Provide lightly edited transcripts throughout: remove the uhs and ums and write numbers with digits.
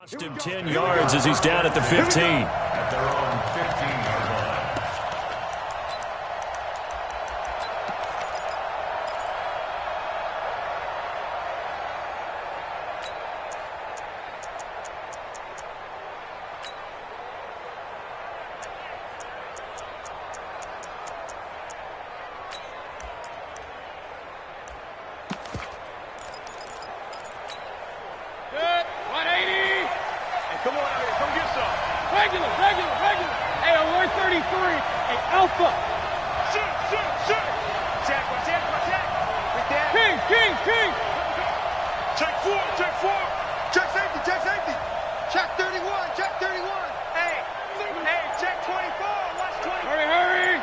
Lost him 10 yards as he's down at the 15. At their own 15-yard line. Come on out here. Come get some. Regular. Hey, alert 33. Hey, Alpha. Shoot. Check. Right there. King. Check four. Check safety. Check 31. Hey, check 24. Watch 20. Hurry.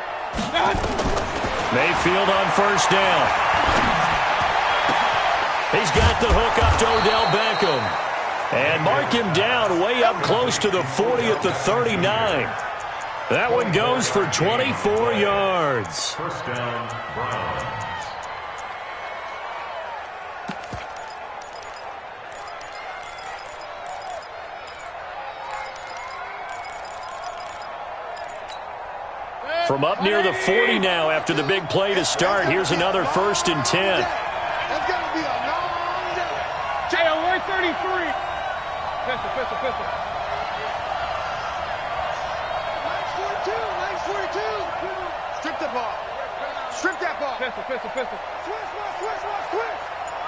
Mayfield on first down. He's got the hook up to Odell Beckham. And mark him down way up close to the 40 at the 39. That one goes for 24 yards. First down, Browns. From up near the 40 now after the big play to start. Here's another 1st and 10. That's going to be a long day. Hey, alert 33. Pistol. Nice 42. Strip that ball. Pistol. Switch.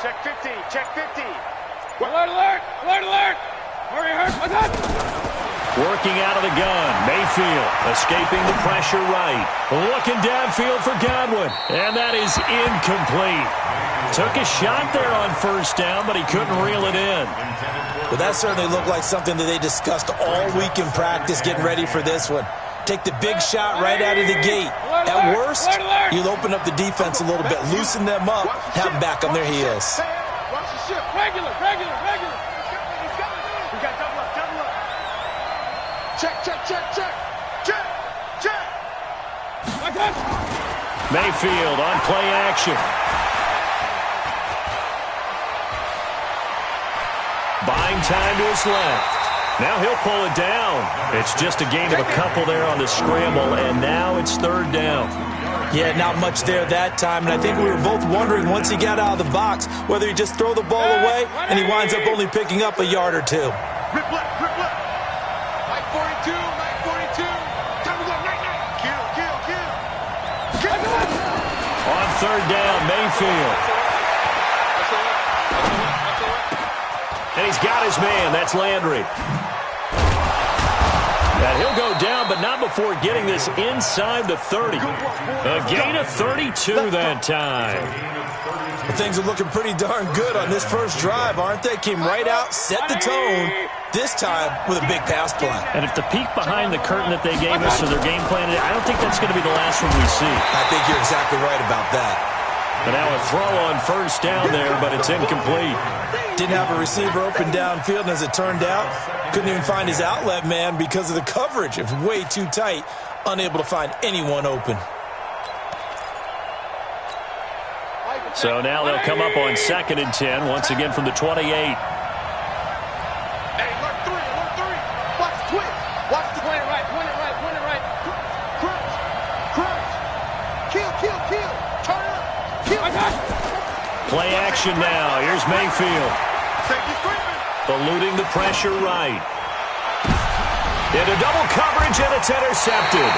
Check 50. Alert. Hurry. What's up? Working out of the gun. Mayfield escaping the pressure right. Looking downfield for Godwin. And that is incomplete. Took a shot there on first down, but he couldn't reel it in. Well, that certainly looked like something that they discussed all week in practice getting ready for this one. Take the big shot right out of the gate. At worst, you'll open up the defense a little bit, loosen them up, have them back on their heels. Watch the shift. Regular. We got double up. Check. Mayfield on play action. Buying time to his left. Now he'll pull it down. It's just a gain of a couple there on the scramble, and now it's 3rd down. Yeah, not much there that time, and I think we were both wondering once he got out of the box whether he'd just throw the ball away, and he winds up only picking up a yard or two. Rip left. Light 42. Time to go. Night. Kill. On 3rd down, Mayfield. And he's got his man. That's Landry. And he'll go down, but not before getting this inside the 30. A gain of 32 that time. Well, things are looking pretty darn good on this first drive, aren't they? Came right out, set the tone, this time with a big pass play. And if the peek behind the curtain that they gave us to their game plan, I don't think that's going to be the last one we see. I think you're exactly right about that. But now a throw on first down there, but it's incomplete. Didn't have a receiver open downfield, and as it turned out, couldn't even find his outlet man because of the coverage. It was way too tight, unable to find anyone open. So now they'll come up on 2nd and 10, once again from the 28. Hey, alert 3. Watch the twist. Watch the point it right. Crunch. Kill. Turn up. Kill. Play action now. Here's Mayfield. Eluding the pressure right. Into double coverage, and it's intercepted.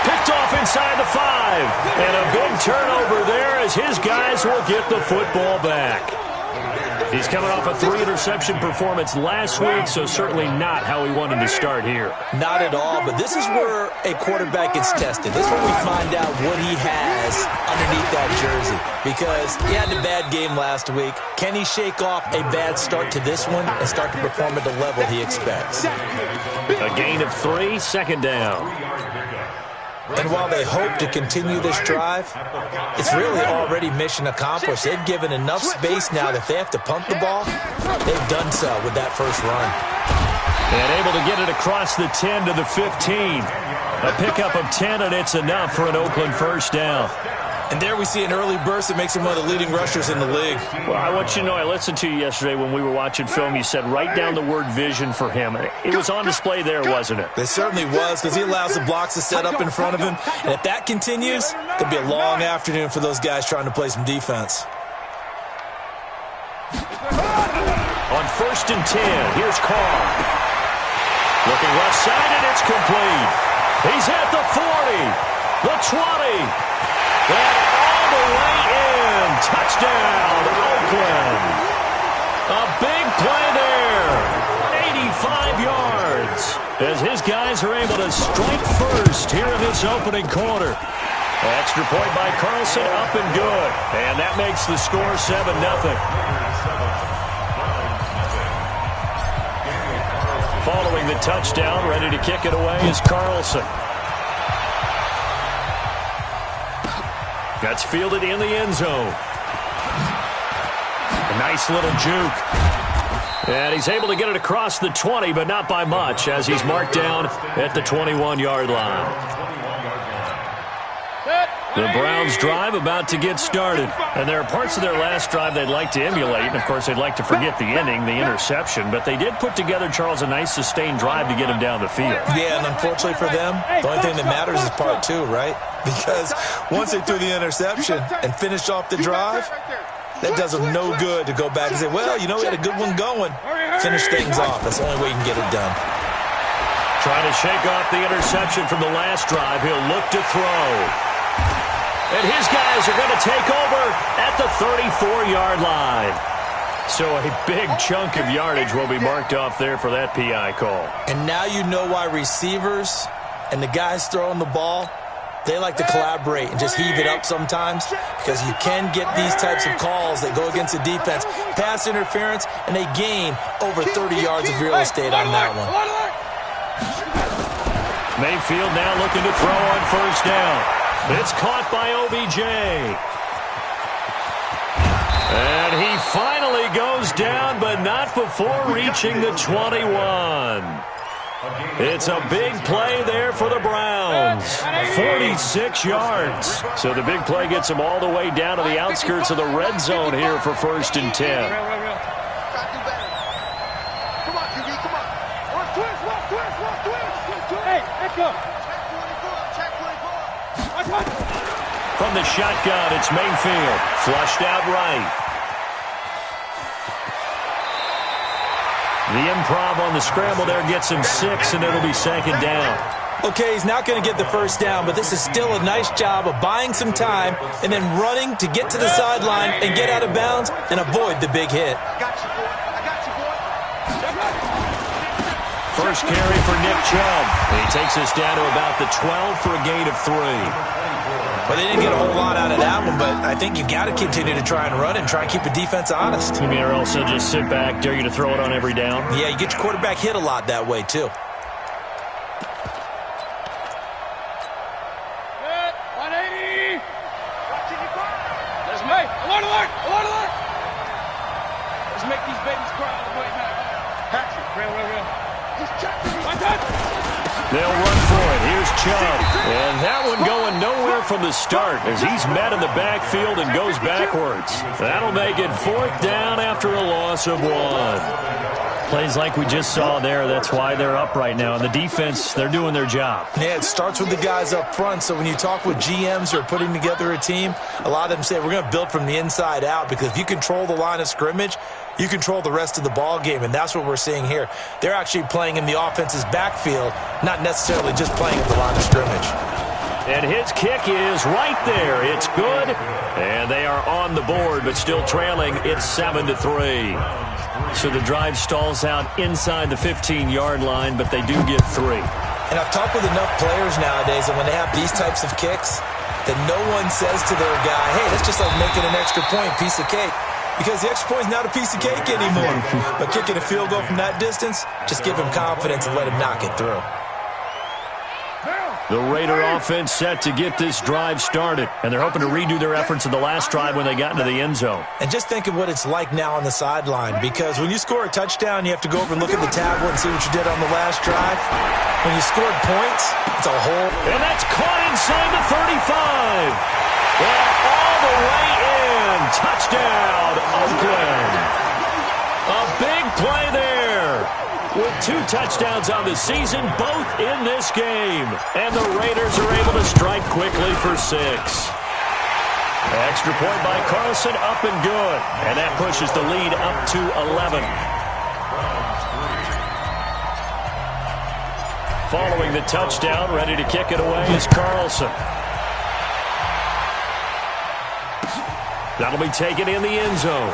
Picked off inside the 5. And a big turnover there as his guys will get the football back. He's coming off a 3-interception performance last week, so certainly not how he wanted to start here. Not at all, but this is where a quarterback gets tested. This is where we find out what he has underneath that jersey. Because he had a bad game last week. Can he shake off a bad start to this one and start to perform at the level he expects? A gain of 3, 2nd down. And while they hope to continue this drive, it's really already mission accomplished. They've given enough space now that they have to punt the ball. They've done so with that first run. And able to get it across the 10 to the 15. A pickup of 10, and it's enough for an Oakland first down. And there we see an early burst that makes him one of the leading rushers in the league. Well, I want you to know, I listened to you yesterday when we were watching film. You said write down the word vision for him. It was on display there, wasn't it? It certainly was, because he allows the blocks to set up in front of him. And if that continues, there'll be a long afternoon for those guys trying to play some defense. On 1st and 10, here's Carr. Looking left side, and it's complete. He's at the 40, the 20. And all the way in. Touchdown, Oakland. A big play there. 85 yards. As his guys are able to strike first here in this opening quarter. Extra point by Carlson, up and good. And that makes the score 7-0. Following the touchdown, ready to kick it away is Carlson. That's fielded in the end zone. A nice little juke. And he's able to get it across the 20, but not by much, as he's marked down at the 21-yard line. The Browns' drive about to get started. And there are parts of their last drive they'd like to emulate. And, of course, they'd like to forget the ending, the interception. But they did put together, Charles, a nice sustained drive to get him down the field. Yeah, and unfortunately for them, the only thing that matters is part 2, right? Because once they threw the interception and finished off the drive, that does them no good to go back and say, well, you know, we had a good one going. Finish things off. That's the only way you can get it done. Trying to shake off the interception from the last drive. He'll look to throw. And his guys are going to take over at the 34-yard line. So a big chunk of yardage will be marked off there for that PI call. And now you know why receivers and the guys throwing the ball, they like to collaborate and just heave it up sometimes, because you can get these types of calls that go against the defense. Pass interference, and they gain over 30 yards of real estate on that one. Mayfield now looking to throw on 1st down. It's caught by OBJ. And he finally goes down, but not before reaching the 21. It's a big play there for the Browns. 46 yards. So the big play gets them all the way down to the outskirts of the red zone here for 1st and 10. Come on, QB, come on. Twist. Hey, let's go. From the shotgun, it's Mayfield. Flushed out right. The improv on the scramble there gets him 6, and it'll be 2nd down. Okay, he's not going to get the 1st down, but this is still a nice job of buying some time and then running to get to the sideline and get out of bounds and avoid the big hit. I got you, boy. First carry for Nick Chubb. He takes us down to about the 12 for a gain of 3. Well, they didn't get a whole lot out of that one, but I think you've got to continue to try and run and try and keep the defense honest. You mean, or else they'll just sit back, dare you to throw it on every down? Yeah, you get your quarterback hit a lot that way, too. 180. Let's make. Alert. Let's make these babies cry all the way now. Patrick, real. He's checking me. They'll run for it. Here's Chubb. And that one going nowhere from the start as he's met in the backfield and goes backwards. That'll make it 4th down after a loss of 1. Plays like we just saw there. That's why they're up right now. And the defense, they're doing their job. Yeah, it starts with the guys up front. So when you talk with GMs who are putting together a team, a lot of them say we're going to build from the inside out, because if you control the line of scrimmage, you control the rest of the ball game, and that's what we're seeing here. They're actually playing in the offense's backfield, not necessarily just playing at the line of scrimmage. And his kick is right there. It's good, and they are on the board, but still trailing. It's 7-3. So the drive stalls out inside the 15-yard line, but they do get 3. And I've talked with enough players nowadays, and when they have these types of kicks, that no one says to their guy, hey, that's just like making an extra point, piece of cake. Because the extra point is not a piece of cake anymore. But kicking a field goal from that distance, just give him confidence and let him knock it through. The Raider offense set to get this drive started. And they're hoping to redo their efforts in the last drive when they got into the end zone. And just think of what it's like now on the sideline. Because when you score a touchdown, you have to go over and look at the tablet and see what you did on the last drive. When you scored points, it's a whole... And that's caught inside the 35. Well, 2 touchdowns on the season, both in this game. And the Raiders are able to strike quickly for 6. Extra point by Carlson, up and good. And that pushes the lead up to 11. Following the touchdown, ready to kick it away is Carlson. That'll be taken in the end zone.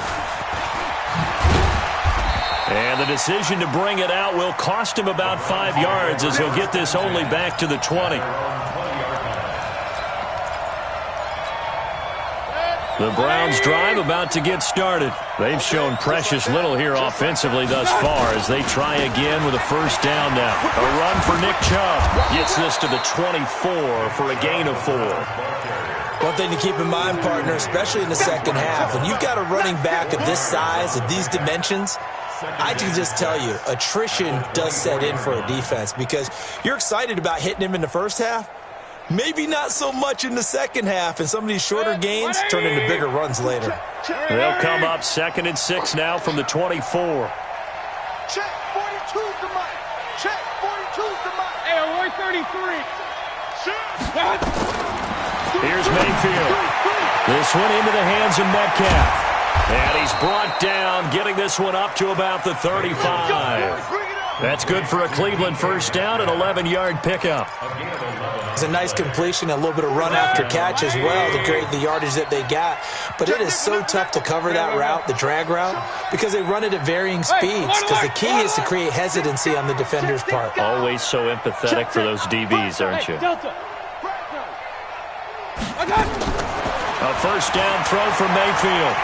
And the decision to bring it out will cost him about 5 yards as he'll get this only back to the 20. The Browns' drive about to get started. They've shown precious little here offensively thus far as they try again with a first down now. A run for Nick Chubb. Gets this to the 24 for a gain of 4. One thing to keep in mind, partner, especially in the second half, when you've got a running back of this size, of these dimensions, I can just tell you, attrition does set in for a defense because you're excited about hitting him in the first half. Maybe not so much in the second half, and some of these shorter gains turn into bigger runs later. They'll come up 2nd and 6 now from the 24. Check 42's the mic. Check 42's the mic. Hey, 133. Here's Mayfield. This one into the hands of Metcalf. And he's brought down, getting this one up to about the 35. That's good for a Cleveland first down, an 11-yard pickup. It's a nice completion, a little bit of run after catch as well to create the yardage that they got. But it is so tough to cover that route, the drag route, because they run it at varying speeds. Because the key is to create hesitancy on the defender's part. Always so empathetic for those DBs, aren't you? A first down throw for Mayfield.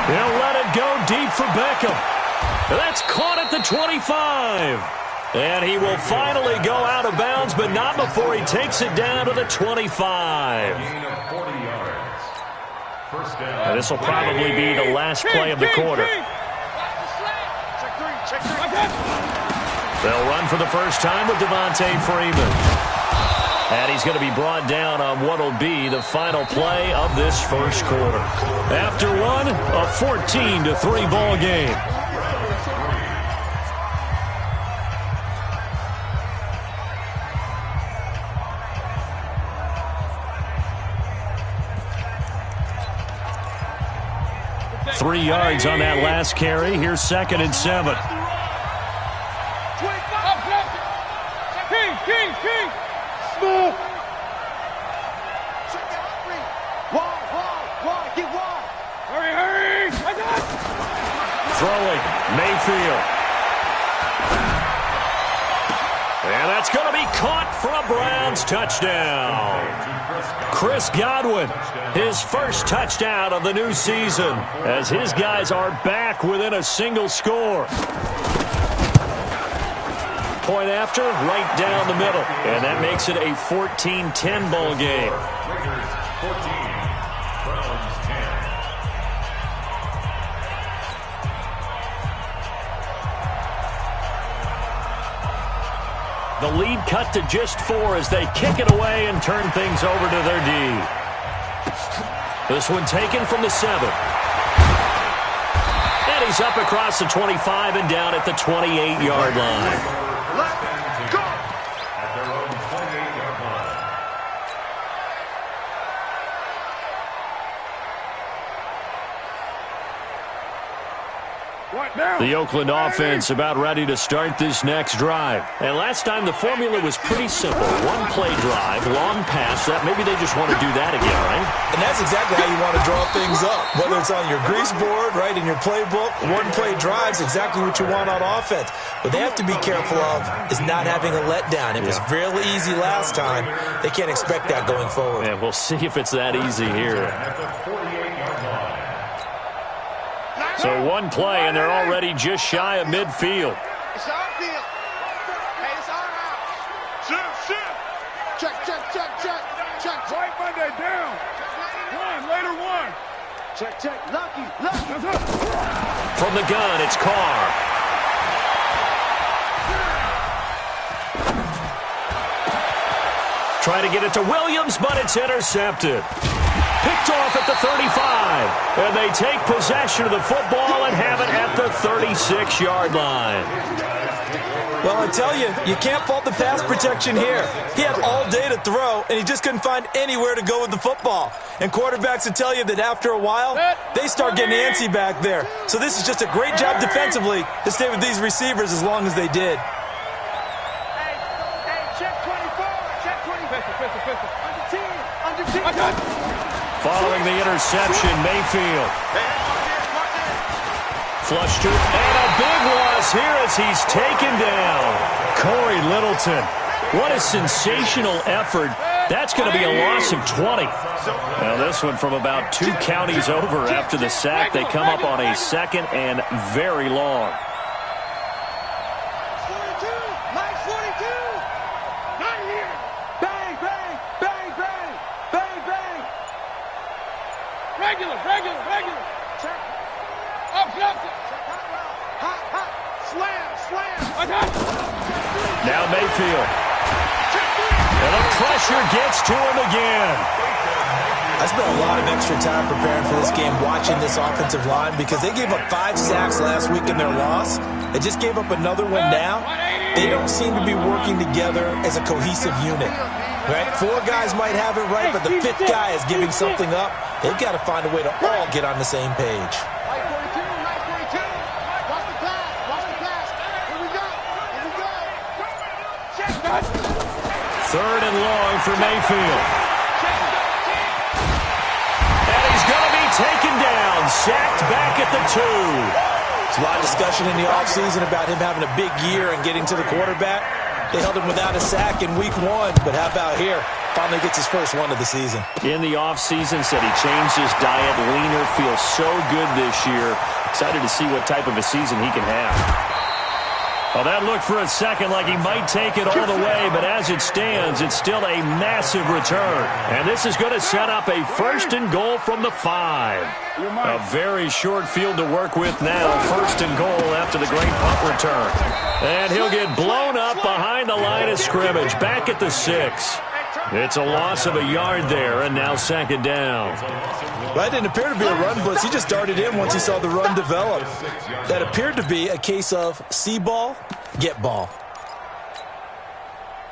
He'll let it go deep for Beckham. That's caught at the 25. And he will finally go out of bounds, but not before he takes it down to the 25. And this will probably be the last play of the quarter. They'll run for the first time with Devontae Freeman. And he's going to be brought down on what will be the final play of this first quarter. After one, a 14-3 ball game. Three yards on that last carry. Here's 2nd and 7. King. Smooth. Wide. Get wide. Hurry. Throwing. Mayfield. And that's going to be caught for a Browns touchdown. Chris Godwin, his first touchdown of the new season, as his guys are back within a single score. Point after, right down the middle. And that makes it a 14-10 ball game. Raiders 14, Browns 10. The lead cut to just 4 as they kick it away and turn things over to their D. This one taken from the 7. And he's up across the 25 and down at the 28-yard line. Let's go. At their own 28-yard line. What now? The Oakland offense about ready to start this next drive. And last time the formula was pretty simple. One play drive, long pass. That maybe they just want to do that again, right? And that's exactly how you want to draw things up. Whether it's on your grease board, right, in your playbook, one play drive is exactly what you want on offense. What they have to be careful of is not having a letdown. It was really easy last time. They can't expect that going forward. And we'll see if it's that easy here. At the 48-yard line. So one play, and they're already just shy of midfield. It's our field. Hey, it's our house. Check. Right Monday down. Later one. Check. Lucky. From the gun, it's Carr. Try to get it to Williams, but it's intercepted. Picked off at the 35. And they take possession of the football and have it at the 36-yard line. Well, I tell you, you can't fault the pass protection here. He had all day to throw, and he just couldn't find anywhere to go with the football. And quarterbacks will tell you that after a while, they start getting antsy back there. So this is just a great job defensively to stay with these receivers as long as they did. Following the interception, Mayfield. Flush to, and a big loss here as he's taken down. Corey Littleton. What a sensational effort. That's going to be a loss of 20. Now this one from about 2 counties over after the sack. They come up on a second and very long. Regular. Check. Up. Hot. Slam. Now Mayfield. And the pressure gets to him again. I spent a lot of extra time preparing for this game watching this offensive line because they gave up 5 sacks last week in their loss. They just gave up another one now. They don't seem to be working together as a cohesive unit. Right? 4 guys might have it right, but the 5th guy is giving something up. They've got to find a way to all get on the same page. Third and long for Mayfield. And he's going to be taken down, sacked back at the 2. There's a lot of discussion in the offseason about him having a big year and getting to the quarterback. They held him without a sack in week 1, but how about here? Finally gets his first one of the season. In the offseason, said he changed his diet, leaner, feels so good this year. Excited to see what type of a season he can have. Well, that looked for a second like he might take it all the way, but as it stands, it's still a massive return. And this is going to set up a 1st and goal from the 5. A very short field to work with now. 1st and goal after the great punt return. And he'll get blown up behind the line of scrimmage, back at the 6. It's a loss of a yard there, and now 2nd down. That didn't appear to be a run blitz. He just darted in once he saw the run develop. That appeared to be a case of see ball, get ball.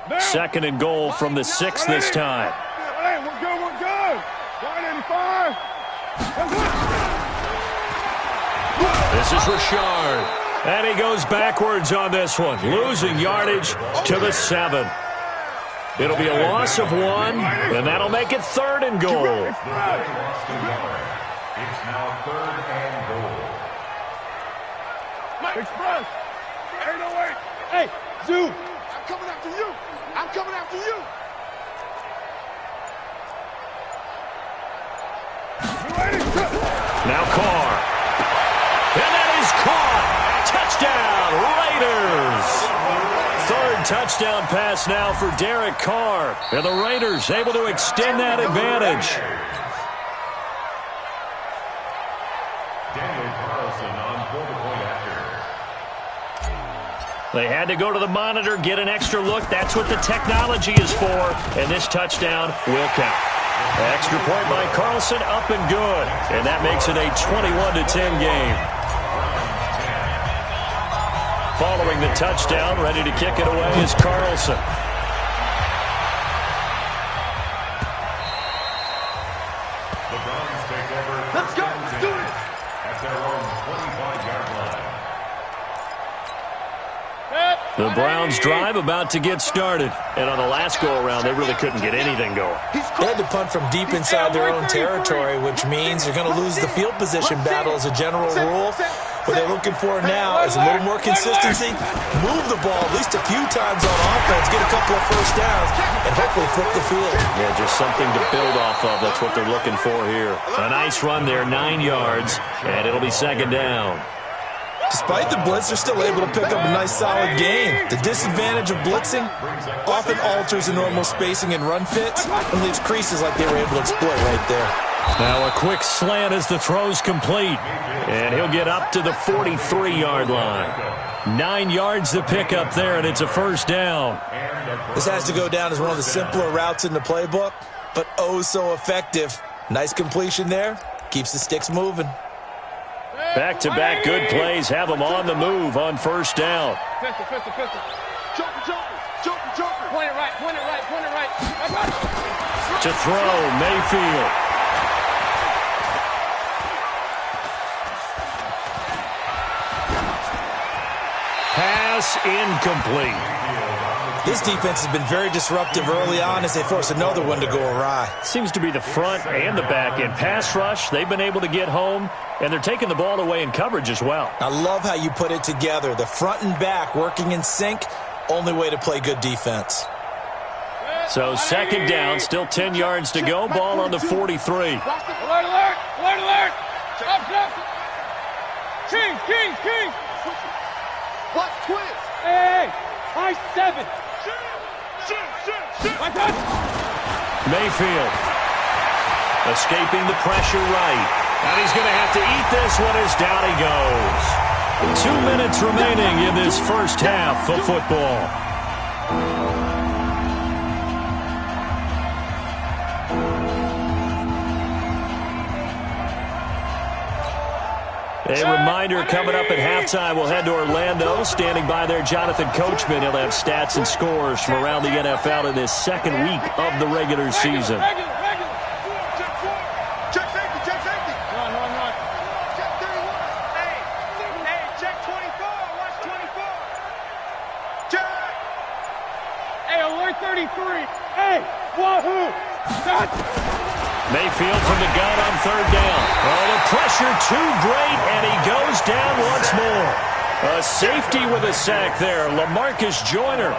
2nd and goal from the 6 this time. Hey, we're good. 85. This is Richard. And he goes backwards on this one, losing yardage to the 7. It'll be a loss of 1, and that'll make it 3rd and goal. It's now 3rd and goal. Express. 808. Hey, Zoo. I'm coming after you. Now Carr. And that is caught. Touchdown, Raiders. 3rd touchdown pass now for Derek Carr. And the Raiders able to extend that advantage. Daniel Carlson on for the point after. They had to go to the monitor, get an extra look. That's what the technology is for. And this touchdown will count. Extra point by Carlson, up and good. And that makes it a 21-10 game. Following the touchdown, ready to kick it away is Carlson. The Browns take over. Let's go. Do it. At their own 25-yard line. The Browns drive about to get started. And on the last go-around, they really couldn't get anything going. They had to punt from deep inside their own territory, which means they're going to lose the field position battle as a general rule. What they're looking for now is a little more consistency, move the ball at least a few times on offense, get a couple of first downs, and hopefully flip the field. Yeah, just something to build off of. That's what they're looking for here. A nice run there, 9 yards, and it'll be 2nd down. Despite the blitz, they're still able to pick up a nice, solid gain. The disadvantage of blitzing often alters the normal spacing and run fits and leaves creases like they were able to exploit right there. Now a quick slant as the throw's complete. And he'll get up to the 43-yard line. 9 yards to pick up there, and it's a 1st down. This has to go down as one of the simpler routes in the playbook, but oh so effective. Nice completion there. Keeps the sticks moving. Back-to-back good plays have them on the move on first down. Pistol. Joker. Point it right. To throw, Mayfield. Pass incomplete. This defense has been very disruptive early on as they force another one to go awry. Seems to be the front and the back end. Pass rush, they've been able to get home, and they're taking the ball away in coverage as well. I love how you put it together. The front and back working in sync, only way to play good defense. So second down, still 10 yards to go. Ball on the 43. Alert! Up! King! Watch twist! Hey! High 7! Shoot! Mayfield escaping the pressure right. And he's going to have to eat this one as down he goes. 2 minutes remaining in this first half of football. A reminder coming up at halftime, we'll head to Orlando. Standing by there, Jonathan Coachman. He'll have stats and scores from around the NFL in this second week of the regular season. Check safety. Run. Check 31. Hey, check 24. Watch 24. Check. Hey, alert 33. Hey, wahoo. Mayfield from the gun on third down. Oh, the pressure too great, and he goes down once more. A safety with a sack there, LaMarcus Joyner.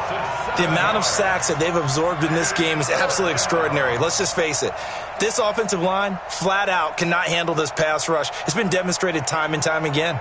The amount of sacks that they've absorbed in this game is absolutely extraordinary. Let's just face it. This offensive line, flat out, cannot handle this pass rush. It's been demonstrated time and time again.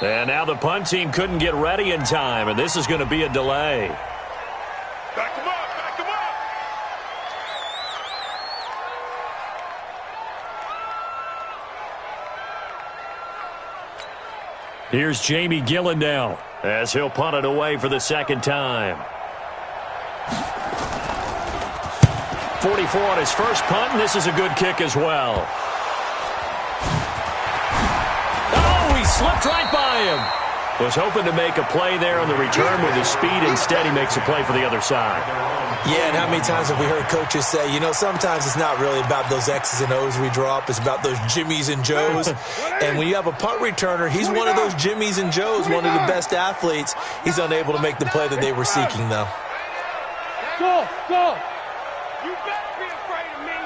And now the punt team couldn't get ready in time, and this is going to be a delay. Back him up. Here's Jamie Gillen now as he'll punt it away for the second time. 44 on his first punt, and this is a good kick as well. Slipped right by him. Was hoping to make a play there on the return with his speed. Instead, he makes a play for the other side. Yeah, and how many times have we heard coaches say, you know, sometimes it's not really about those X's and O's we draw up. It's about those Jimmies and Joes. And when you have a punt returner, he's one of those Jimmies and Joes, one of the best athletes. He's unable to make the play that they were seeking, though. Go. You better be afraid of me.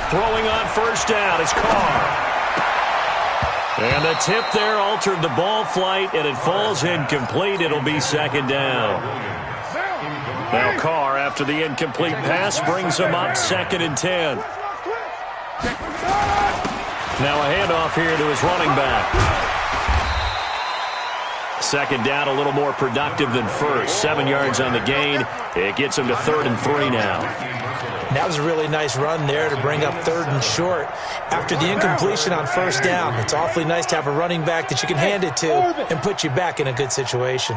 Throwing on first down is Carr. And the tip there altered the ball flight, and it falls incomplete. It'll be second down. Now Carr, after the incomplete pass, brings him up 2nd and 10. Now a handoff here to his running back. Second down, a little more productive than first. 7 yards on the gain. It gets him to 3rd and 3 now. That was a really nice run there to bring up 3rd and short. After the incompletion on first down, it's awfully nice to have a running back that you can hand it to and put you back in a good situation.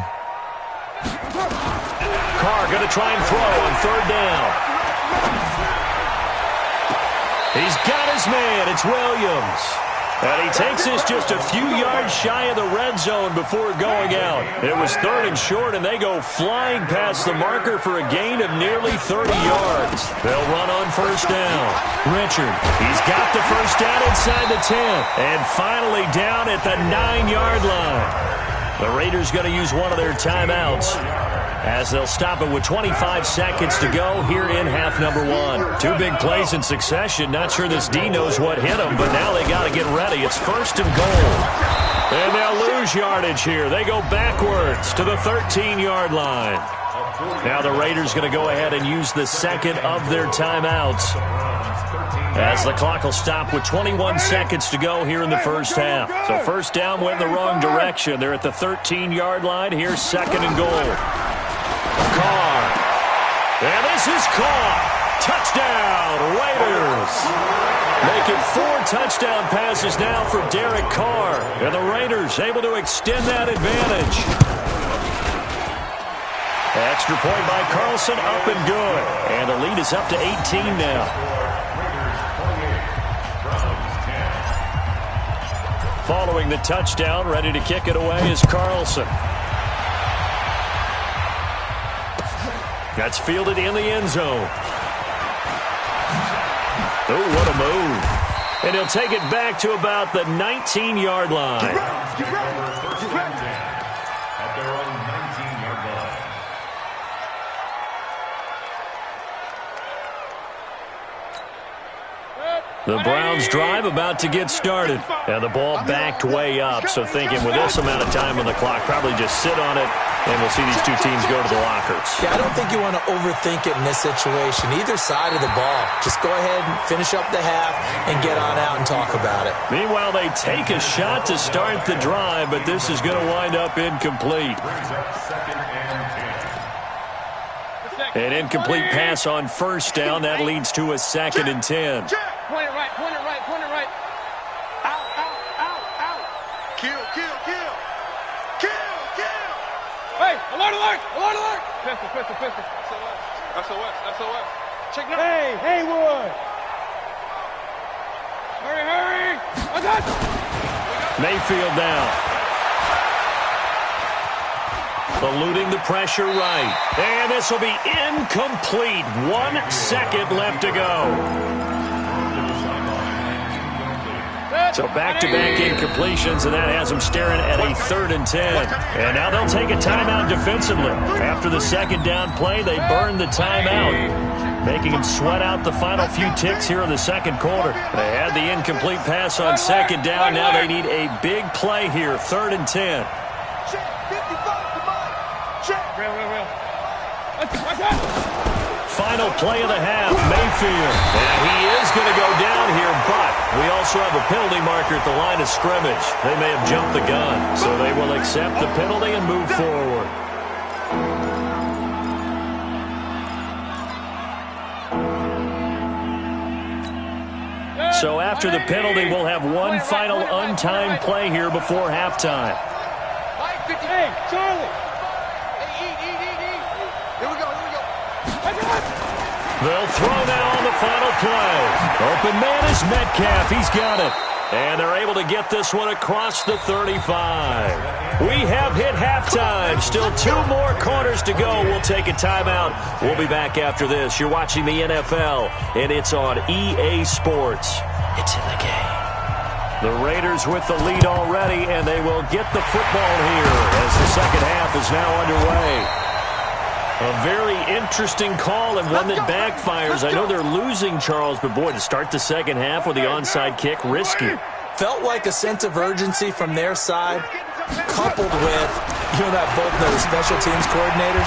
Carr going to try and throw on 3rd down. He's got his man. It's Williams. And he takes this just a few yards shy of the red zone before going out. It was 3rd and short, and they go flying past the marker for a gain of nearly 30 yards. They'll run on first down. Richard, he's got the first down inside the 10. And finally down at the 9-yard line. The Raiders going to use one of their timeouts as they'll stop it with 25 seconds to go here in half number 1. 2 big plays in succession. Not sure this D knows what hit them, but now they got to get ready. It's 1st and goal. And they'll lose yardage here. They go backwards to the 13-yard line. Now the Raiders going to go ahead and use the second of their timeouts, as the clock will stop with 21 seconds to go here in the first half. So first down went in the wrong direction. They're at the 13-yard line. Here's second and goal. Carr. And this is caught. Touchdown, Raiders. Make it 4 touchdown passes now for Derek Carr. And the Raiders able to extend that advantage. Extra point by Carlson, up and good. And the lead is up to 18 now. Following the touchdown, ready to kick it away is Carlson. That's fielded in the end zone. Oh, what a move. And he'll take it back to about the 19-yard line. At their own 19-yard line. The Browns drive about to get started. And the ball backed way up. So thinking with this amount of time on the clock, probably just sit on it, and we'll see these two teams go to the lockers. Yeah, I don't think you want to overthink it in this situation. Either side of the ball. Just go ahead and finish up the half and get on out and talk about it. Meanwhile, they take a shot to start the drive, but this is going to wind up incomplete. An incomplete pass on first down. That leads to a 2nd and 10. Point it right, point it right, point it right. Out, out, out, out. Kill, kill, kill. Kill, kill. Hey, alert, alert, alert, alert. Pistol, pistol, pistol. SOS, SOS. Check now. Hey, Haywood. Hurry, hurry. Mayfield down. Eluding the pressure right. And this will be incomplete. 1 second left to go. So back-to-back incompletions, and that has them staring at a 3rd and 10. And now they'll take a timeout defensively. After the second down play, they burn the timeout, making them sweat out the final few ticks here in the second quarter. They had the incomplete pass on second down. Now they need a big play here, 3rd and 10. Final play of the half, Mayfield. And he is going to go down here, but we also have a penalty marker at the line of scrimmage. They may have jumped the gun, so they will accept the penalty and move forward. So after the penalty, we'll have one final untimed play here before halftime. Hey, Charlie. Here we go, here we go. They'll throw now on the final play. Open man is Metcalf. He's got it. And they're able to get this one across the 35. We have hit halftime. Still 2 more quarters to go. We'll take a timeout. We'll be back after this. You're watching the NFL, and it's on EA Sports. It's in the game. The Raiders with the lead already, and they will get the football here as the second half is now underway. A very interesting call and one that backfires. I know they're losing, Charles, but boy, to start the second half with the onside kick, risky. Felt like a sense of urgency from their side, coupled with, that both know the special teams coordinators,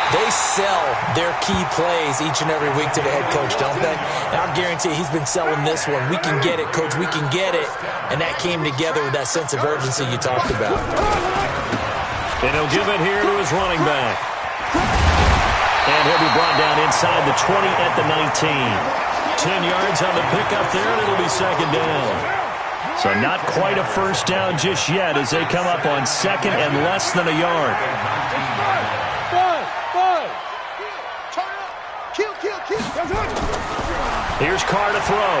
they sell their key plays each and every week to the head coach, don't they? And I'll guarantee he's been selling this one. We can get it, coach, we can get it. And that came together with that sense of urgency you talked about. And he'll give it here to his running back. And he'll be brought down inside the 20 at the 19. 10 yards on the pickup there, and it'll be second down. So not quite a first down just yet as they come up on second and less than a yard. Here's Carr to throw.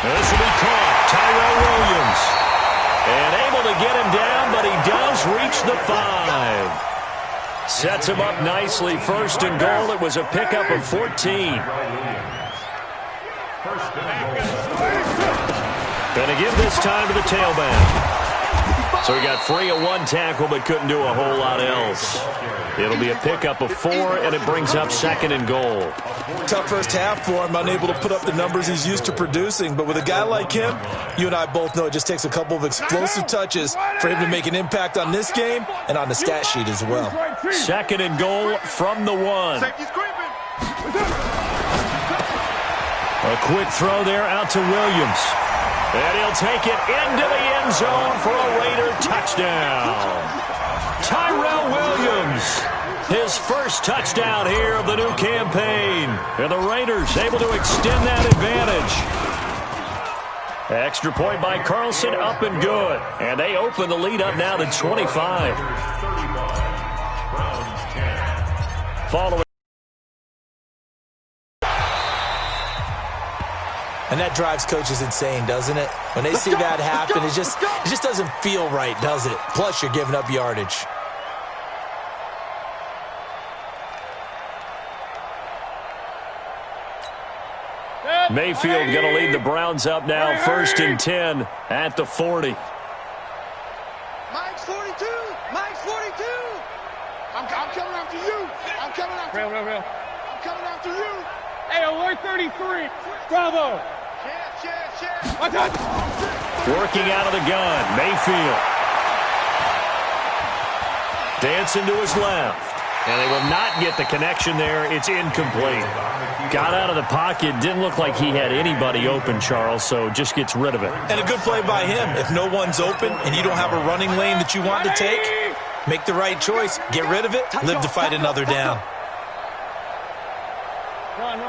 This will be caught. Tyrell Williams. And able to get him down, but he does reach the 5. Sets him up nicely. First and goal. It was a pickup of 14. Going to give this time to the tailback. So he got free of one tackle but couldn't do a whole lot else. It'll be a pickup of 4, and it brings up 2nd and goal. Tough first half for him, unable to put up the numbers he's used to producing. But with a guy like him, you and I both know it just takes a couple of explosive touches for him to make an impact on this game and on the stat sheet as well. 2nd and goal from the 1. A quick throw there out to Williams. And he'll take it into the end zone for a Raider touchdown. Tyrell Williams, his first touchdown here of the new campaign. And the Raiders able to extend that advantage. Extra point by Carlson, up and good. And they open the lead up now to 25. Following. And that drives coaches insane, doesn't it? When they see that happen, it just doesn't feel right, does it? Plus, you're giving up yardage. Mayfield going to lead the Browns up now, 1st and 10 at the 40. Mike's 42. Mike's 42. I'm coming after you. I'm coming after you. Real. I'm coming after you. Hey, alert 33. Bravo. Watch out. Working out of the gun, Mayfield. Dancing to his left. And they will not get the connection there. It's incomplete. Got out of the pocket. Didn't look like he had anybody open, Charles, so just gets rid of it. And a good play by him. If no one's open and you don't have a running lane that you want to take, make the right choice. Get rid of it. Live to fight another down. Run.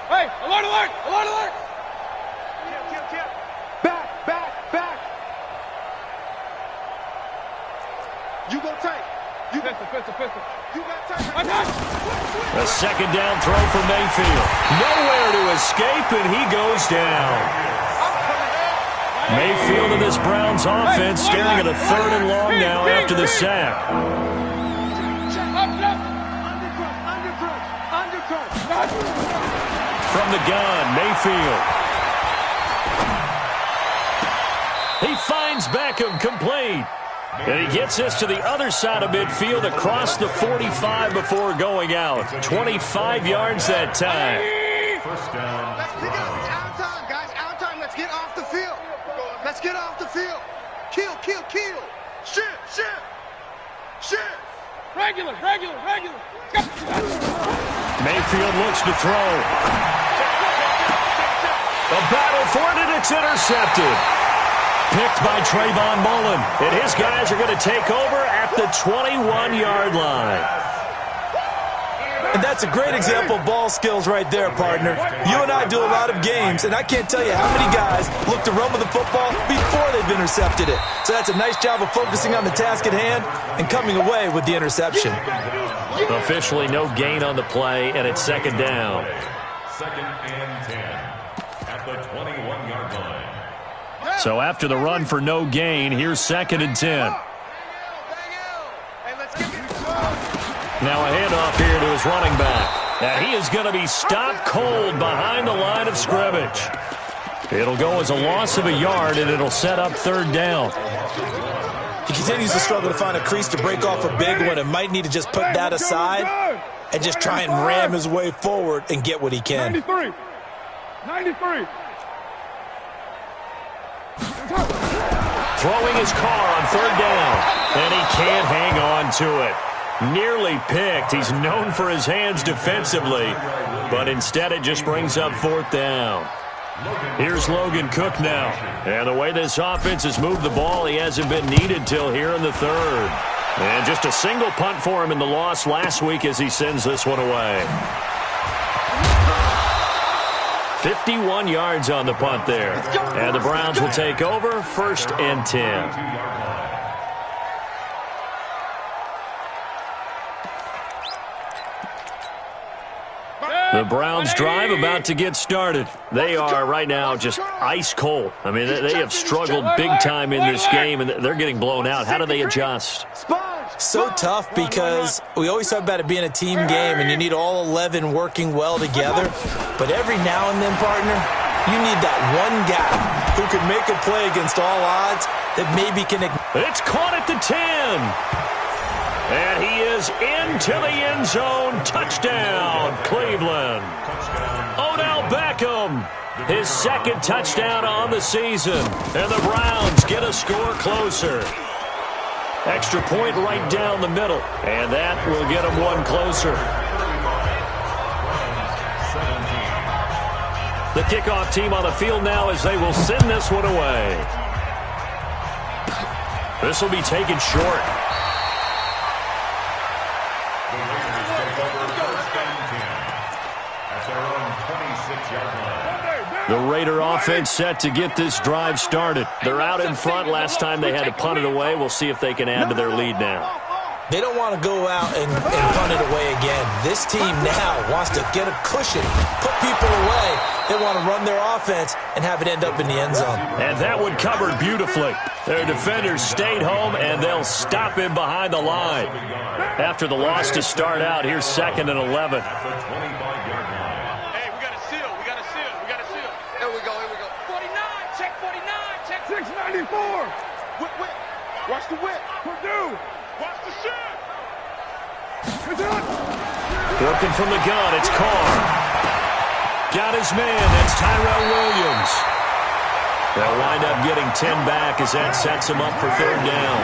Hey, alert. Back. You go tight. You pistol. You got tight. A 2nd down throw for Mayfield. Nowhere to escape, and he goes down. Mayfield and this Browns offense staring at a 3rd and long now after the sack. From the gun, Mayfield. He finds Beckham, complete. And he gets us to the other side of midfield across the 45 before going out. 25 yards that time. First down. Let's pick up. It's out time, guys. Out time. Let's get off the field. Let's get off the field. Kill. Shit. Regular. Mayfield looks to throw. A battle for it, and it's intercepted. Picked by Trayvon Mullen. And his guys are going to take over at the 21-yard line. And that's a great example of ball skills right there, partner. You and I do a lot of games, and I can't tell you how many guys look to run with the football before they've intercepted it. So that's a nice job of focusing on the task at hand and coming away with the interception. Officially no gain on the play, and it's 2nd down. 2nd and 10 at the 21-yard line. So after the run for no gain, here's 2nd and 10. Now a handoff here to his running back. And he is going to be stopped cold behind the line of scrimmage. It'll go as a loss of a yard, and it'll set up 3rd down. He continues to struggle to find a crease to break off a big one and might need to just put that aside and just try and ram his way forward and get what he can. 93. Throwing his car on 3rd down, and he can't hang on to it. Nearly picked. He's known for his hands defensively, but instead it just brings up 4th down. Here's Logan Cook now. And the way this offense has moved the ball, he hasn't been needed till here in the 3rd. And just a single punt for him in the loss last week as he sends this one away. 51 yards on the punt there. And the Browns will take over, 1st and 10. The Browns drive about to get started. They are right now just ice cold. I mean, they have struggled big time in this game, and they're getting blown out. How do they adjust? So tough because we always talk about it being a team game, and you need all 11 working well together. But every now and then, partner, you need that one guy who can make a play against all odds that maybe can... It's caught at the 10. And he is into the end zone. Touchdown, Cleveland. Odell Beckham, his second touchdown on the season. And the Browns get a score closer. Extra point right down the middle. And that will get them one closer. The kickoff team on the field now as they will send this one away. This will be taken short. The Raider offense set to get this drive started. They're out in front. Last time they had to punt it away. We'll see if they can add to their lead now. They don't want to go out and punt it away again. This team now wants to get a cushion, put people away. They want to run their offense and have it end up in the end zone. And that one covered beautifully. Their defenders stayed home, and they'll stop him behind the line. After the loss to start out, here's 2nd and 11. Hey, we got a seal. We got a seal. We got a seal. Here we go. Here we go. 49. Check 49. Check 694. Whip, whip. Watch the whip. Purdue. Watch the shot. Working from the gun, it's Carr. Got his man, that's Tyrell Williams. They'll wind up getting 10 back as that sets him up for 3rd down.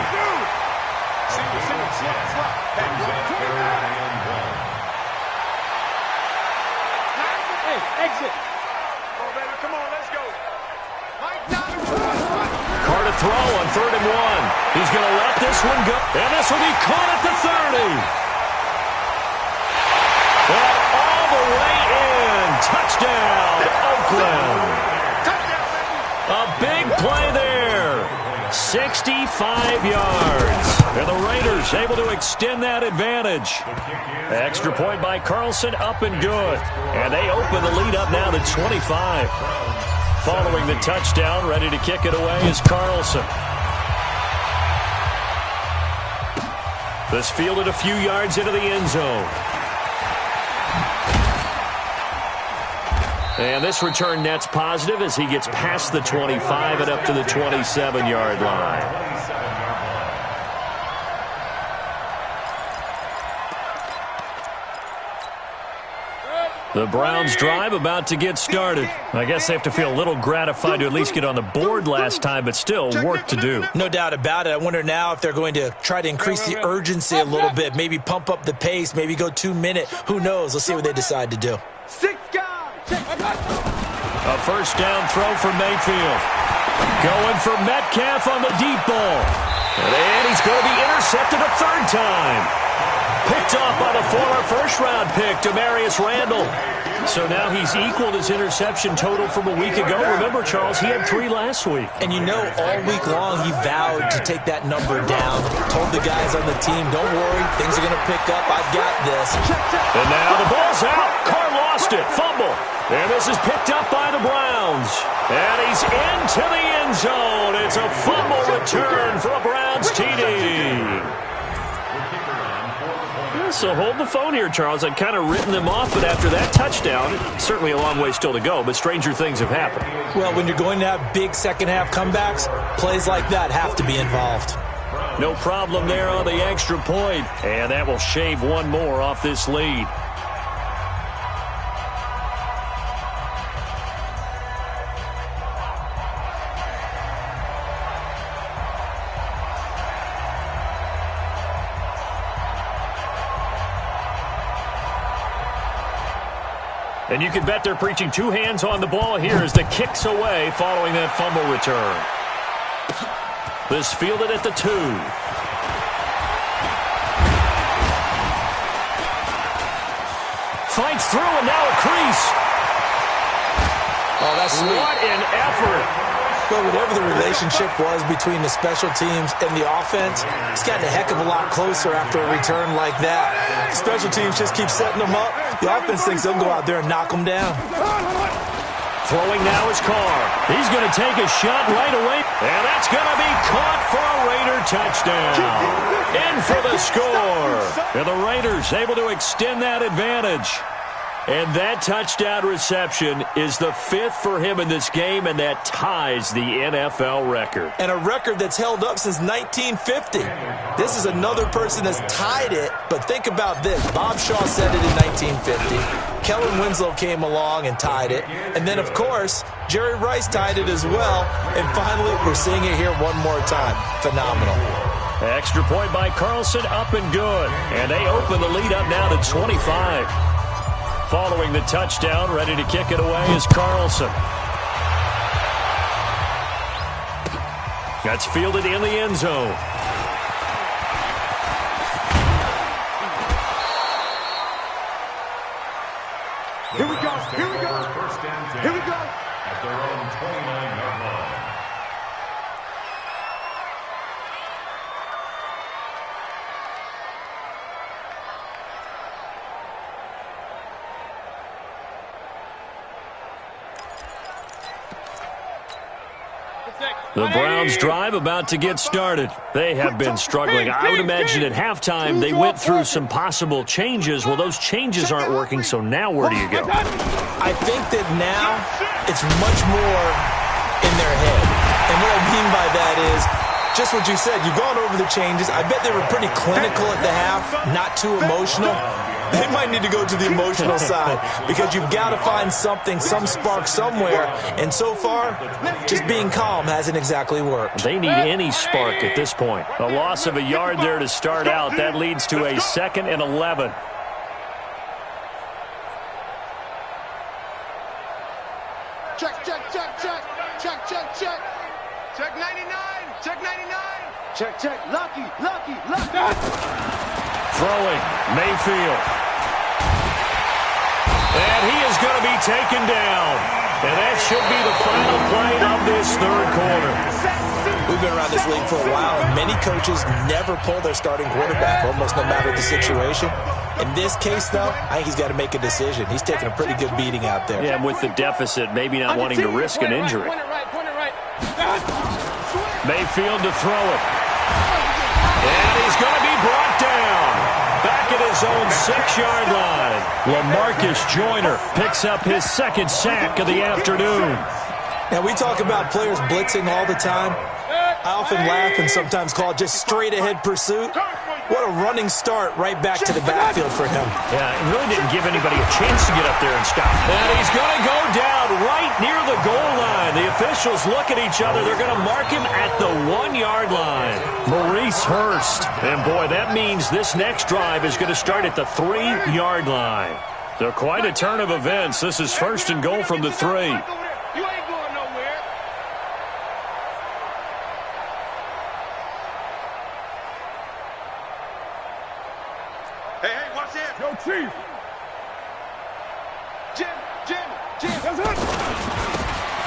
Hey, exit. Come on, baby, come on, let's go. Carr to throw on 3rd and 1. He's going to let this one go. And this will be caught at the 30. And all the way in. Touchdown, Oakland. A big play there. 65 yards. And the Raiders able to extend that advantage. Extra point by Carlson, up and good. And they open the lead up now to 25. Following the touchdown, ready to kick it away is Carlson. This fielded a few yards into the end zone. And this return net's positive as he gets past the 25 and up to the 27-yard line. The Browns drive about to get started. I guess they have to feel a little gratified to at least get on the board last time, but still work to do. No doubt about it. I wonder now if they're going to try to increase the urgency a little bit, maybe pump up the pace, maybe go 2-minute. Who knows? Let's see what they decide to do. 6 guys. A first down throw for Mayfield. Going for Metcalf on the deep ball. And he's going to be intercepted a 3rd time. Picked off by the former first-round pick, Demarius Randall. So now he's equaled his interception total from a week ago. Remember, Charles, he had 3 last week. And you know, all week long he vowed to take that number down. Told the guys on the team, don't worry, things are going to pick up. I've got this. And now the ball's out. Carr lost it. Fumble. And this is picked up by the Browns. And he's into the end zone. It's a fumble return for a Browns TD. So hold the phone here, Charles. I'd kind of written them off, but after that touchdown, certainly a long way still to go, but stranger things have happened. Well, when you're going to have big second-half comebacks, plays like that have to be involved. No problem there on the extra point, and that will shave one more off this lead. And you can bet they're preaching 2 hands on the ball here as the kick's away following that fumble return. This fielded at the 2. Fights through and now a crease. Oh, that's sweet. What an effort. Well, whatever the relationship was between the special teams and the offense, it's gotten a heck of a lot closer after a return like that. The special teams just keep setting them up. The offense thinks they'll go out there and knock them down. Throwing now is Carr. He's going to take a shot right away. And that's going to be caught for a Raider touchdown. In for the score. And the Raiders able to extend that advantage. And that touchdown reception is the 5th for him in this game, and that ties the NFL record. And a record that's held up since 1950. This is another person that's tied it, but think about this. Bob Shaw said it in 1950. Kellen Winslow came along and tied it. And then, of course, Jerry Rice tied it as well. And finally, we're seeing it here one more time. Phenomenal. Extra point by Carlson, up and good. And they open the lead up now to 25. Following the touchdown, ready to kick it away is Carlson. That's fielded in the end zone. Here we go. Here we go. First and 10 Here we go. at their own 29-yard line. The Browns' drive about to get started. They have been struggling. I would imagine at halftime they went through some possible changes. Well, those changes aren't working, so now where do you go? I think that now it's much more in their head. And what I mean by that is just what you said. You've gone over the changes. I bet they were pretty clinical at the half, not too emotional. They might need to go to the emotional side because you've got to find something, some spark somewhere. And so far, just being calm hasn't exactly worked. They need any spark at this point. A loss of a yard there to start out. That leads to a 2nd and 11. Check, check, check, check. Check, check, check. Check 99. Check 99. Check, check. Lucky, lucky, lucky. Throwing, Mayfield. And he is going to be taken down. And that should be the final play of this third quarter. We've been around this league for a while, and many coaches never pull their starting quarterback, almost no matter the situation. In this case, though, I think he's got to make a decision. He's taking a pretty good beating out there. Yeah, and with the deficit, maybe not wanting to risk an injury. Mayfield to throw it. And he's going to be brought down. Back at his own 6-yard line. LaMarcus Joyner picks up his 2nd sack of the afternoon. Now, we talk about players blitzing all the time. I often laugh and sometimes call it just straight-ahead pursuit. What a running start right back to the backfield for him. Yeah, it really didn't give anybody a chance to get up there and stop. And he's going to go down right near the goal line. The officials look at each other. They're going to mark him at the 1-yard line. Maurice Hurst. And, boy, that means this next drive is going to start at the 3-yard line. So quite a turn of events. This is 1st and goal from the 3. You ain't going nowhere. Hey, hey, watch this. Yo, Chief. Jim. That's it.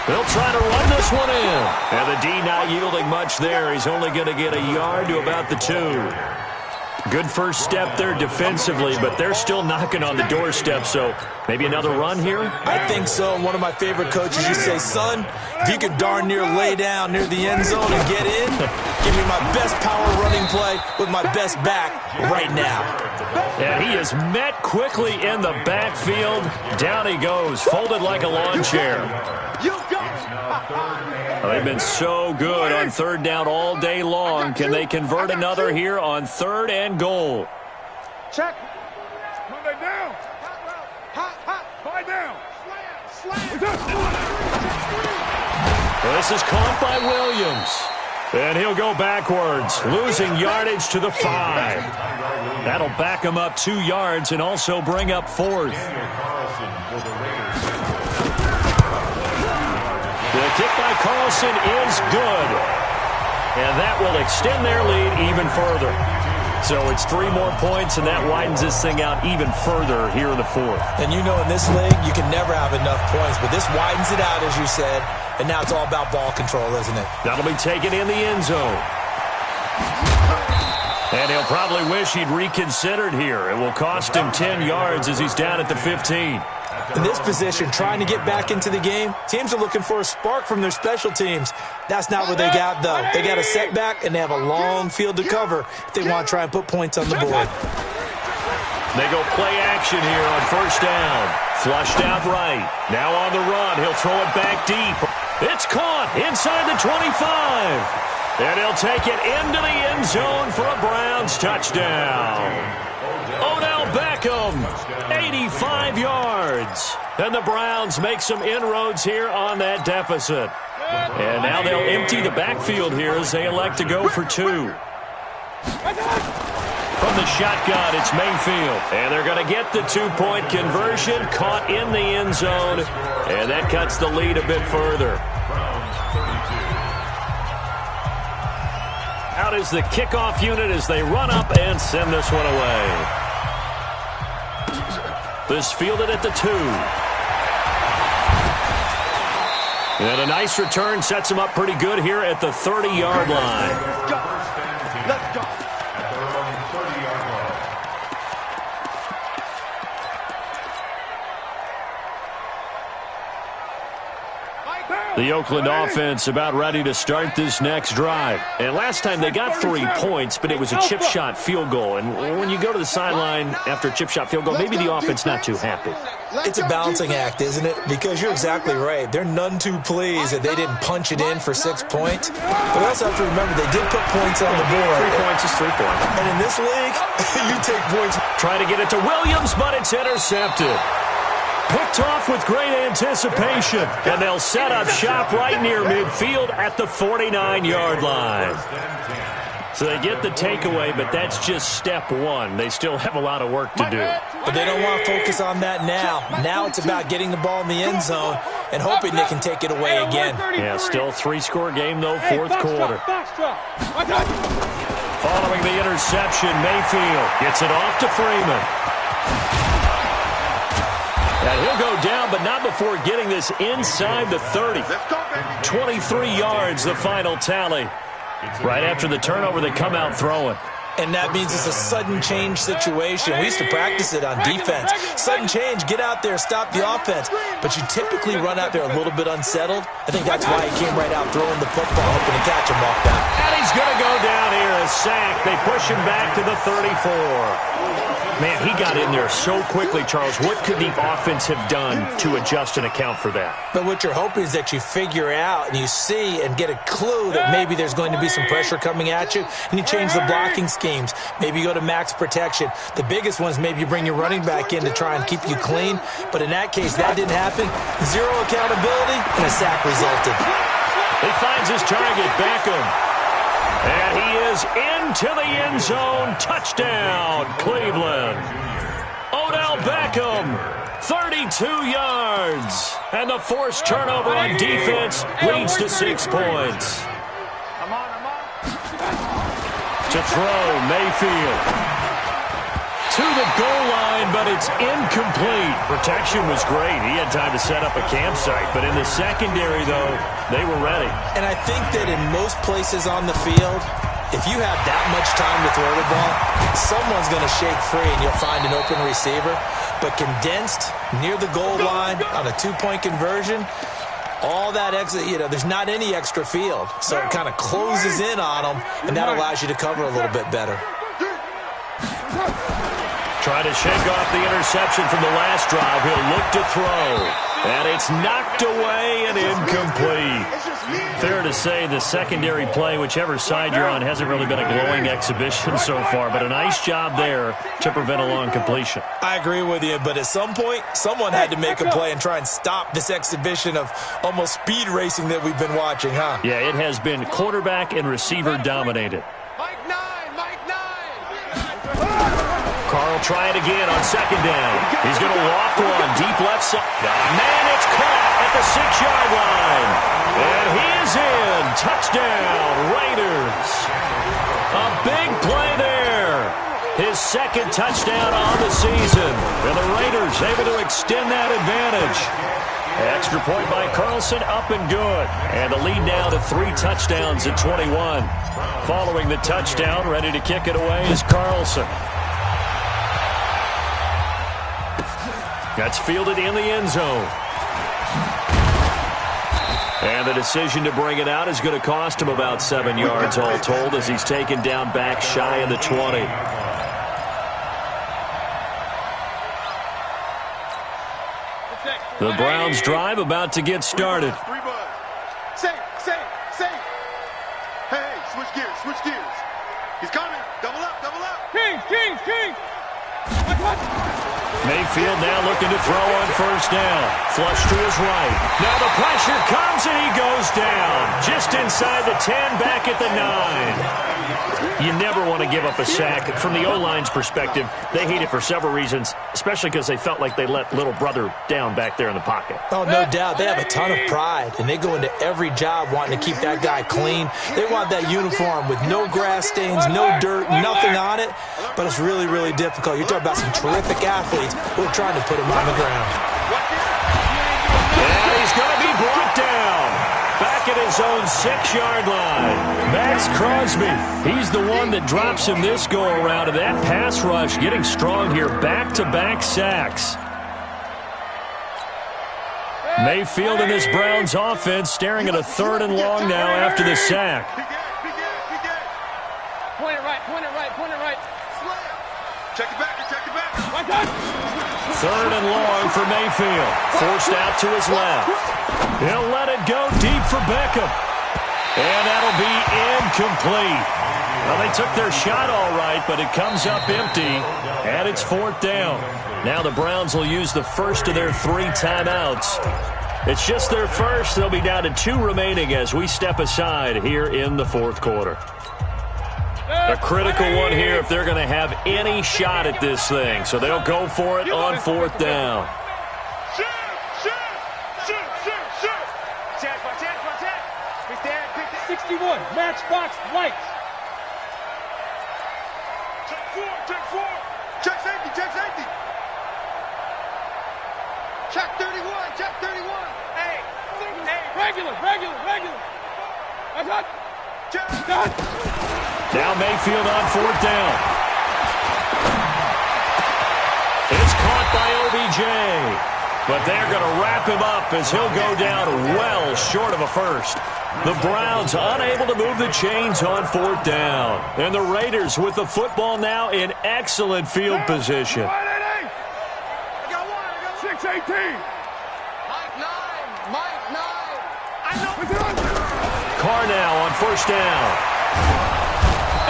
They'll try to run this one in. And the D not yielding much there. He's only going to get a yard to about the 2. Good first step there defensively, but they're still knocking on the doorstep, so maybe another run here? I think so. One of my favorite coaches used to say, son, if you could darn near lay down near the end zone and get in, give me my best power running play with my best back right now. And he is met quickly in the backfield. Down he goes, folded like a lawn chair. They've been so good on 3rd down all day long. Can they convert another here on 3rd and goal? Check. Run that down. Hot. Fight down. Slam. This is caught by Williams. And he'll go backwards, losing yardage to the 5. That'll back him up 2 yards and also bring up 4th. The kick by Carlson is good. And that will extend their lead even further. So it's 3 more points, and that widens this thing out even further here in the 4th. And you know in this league, you can never have enough points, but this widens it out, as you said, and now it's all about ball control, isn't it? That'll be taken in the end zone. And he'll probably wish he'd reconsidered here. It will cost him 10 yards as he's down at the 15. In this position, trying to get back into the game, teams are looking for a spark from their special teams. That's not what they got, though. They got a setback, and they have a long field to cover if they want to try and put points on the board. They go play action here on first down. Flushed out right. Now on the run. He'll throw it back deep. It's caught inside the 25. And he'll take it into the end zone for a Browns touchdown. Odell Beckham, 85 yards. And the Browns make some inroads here on that deficit. And now they'll empty the backfield here as they elect to go for two. From the shotgun, it's Mayfield. And they're going to get the two-point conversion, caught in the end zone. And that cuts the lead a bit further. Out is the kickoff unit as they run up and send this one away. This fielded at the 2. And a nice return sets him up pretty good here at the 30-yard line. Let's go. The Oakland offense about ready to start this next drive. And last time they got 3 points, but it was a chip shot field goal. And when you go to the sideline after a chip shot field goal, maybe the offense not too happy. It's a balancing act, isn't it? Because you're exactly right. They're none too pleased that they didn't punch it in for 6 points. But we also have to remember they did put points on the board. 3 points is 3 points. And in this league, you take points. Try to get it to Williams, but it's intercepted. Picked off with great anticipation. And they'll set up shop right near midfield at the 49-yard line. So they get the takeaway, but that's just step one. They still have a lot of work to do. But they don't want to focus on that now. Now it's about getting the ball in the end zone and hoping they can take it away again. Yeah, still 3-score game, though, fourth quarter. Following the interception, Mayfield gets it off to Freeman. And he'll go down, but not before getting this inside the 30. 23 yards, the final tally. Right after the turnover, they come out throwing. And that means it's a sudden change situation. We used to practice it on defense. Sudden change, get out there, stop the offense. But you typically run out there a little bit unsettled. I think that's why he came right out throwing the football, hoping to catch him off that. And he's going to go down here, a sack. They push him back to the 34. Man, he got in there so quickly, Charles. What could the offense have done to adjust and account for that? But what you're hoping is that you figure out and you see and get a clue that maybe there's going to be some pressure coming at you, and you change the blocking schemes. Maybe you go to max protection. The biggest one is maybe you bring your running back in to try and keep you clean. But in that case, that didn't happen. Zero accountability, and a sack resulted. He finds his target, Beckham. And he is into the end zone. Touchdown, Cleveland. Odell Beckham, 32 yards. And the forced turnover on defense leads to 6 points. To throw, Mayfield. To the goal line, but it's incomplete. Protection was great. He had time to set up a campsite. But in the secondary, though, they were ready. And I think that in most places on the field, if you have that much time to throw the ball, someone's going to shake free and you'll find an open receiver. But condensed near the goal line on a 2-point conversion, all that extra, there's not any extra field. So it kind of closes in on them, and that allows you to cover a little bit better. Trying to shake off the interception from the last drive. He'll look to throw. And it's knocked away and incomplete. Fair to say the secondary play, whichever side you're on, hasn't really been a glowing exhibition so far. But a nice job there to prevent a long completion. I agree with you, but at some point, someone had to make a play and try and stop this exhibition of almost speed racing that we've been watching, huh? Yeah, it has been quarterback and receiver dominated. Carl try it again on second down. He's going to walk one deep left side. Man, it's caught at the 6-yard line. And he is in. Touchdown, Raiders. A big play there. His second touchdown on the season. And the Raiders able to extend that advantage. Extra point by Carlson, up and good. And the lead now to 3 touchdowns at 21. Following the touchdown, ready to kick it away is Carlson. That's fielded in the end zone. And the decision to bring it out is going to cost him about 7 yards all told as he's taken down back shy of the 20. The Browns drive about to get started. Safe. Hey, switch gears. He's coming. Double up. Kings. Mayfield now looking to throw on first down. Flush to his right. Now the pressure comes and he goes down. Just inside the 10, back at the 9. You never want to give up a sack. From the O-line's perspective, they hate it for several reasons, especially because they felt like they let little brother down back there in the pocket. Oh, no doubt. They have a ton of pride, and they go into every job wanting to keep that guy clean. They want that uniform with no grass stains, no dirt, nothing on it, but it's really, really difficult. You're talking about some terrific athletes who are trying to put him on the ground. And he's going to be brought down. Back at his own 6-yard line. Max Crosby, he's the one that drops him this go-around. And that pass rush getting strong here. Back-to-back sacks. Mayfield and his Browns offense staring at a 3rd and long now after the sack. Point it right. Check it back. 3rd and long for Mayfield. Forced out to his left. He'll let it go deep for Beckham. And that'll be incomplete. Well, they took their shot all right, but it comes up empty, and it's 4th down. Now the Browns will use the first of their 3 timeouts. It's just their first. They'll be down to 2 remaining as we step aside here in the 4th quarter. A critical one here if they're going to have any shot at this thing. So they'll go for it on 4th down. Shoot. 61, matchbox lights. Check 4. Check safety. Check 31. Hey. Regular. That's hot. Check. Now Mayfield on 4th down. It's caught by OBJ. But they're going to wrap him up as he'll go down well short of a first. The Browns unable to move the chains on 4th down. And the Raiders with the football now in excellent field position. I got 618. Mike 9. I know. Carr now on 1st down.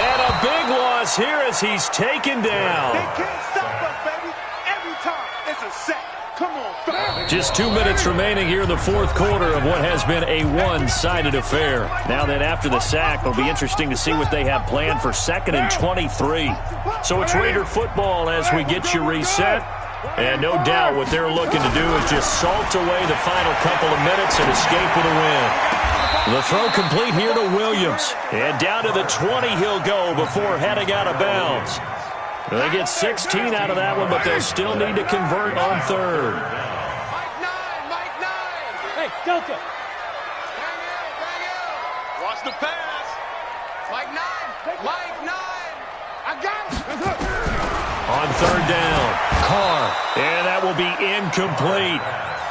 And a big loss here as he's taken down. They can't stop us, baby. Every time it's a sack. Come on, fam. Just 2 minutes remaining here in the 4th quarter of what has been a one-sided affair. Now that after the sack, it'll be interesting to see what they have planned for 2nd and 23. So it's Raider football as we get you reset. And no doubt what they're looking to do is just salt away the final couple of minutes and escape with a win. The throw complete here to Williams. And down to the 20 he'll go before heading out of bounds. They get 16 out of that one, but they'll still need to convert on 3rd. Mike 9. Hey, Delta. Bang out. Watch the pass. Mike 9. I got it. On 3rd down, Carr. And that will be incomplete.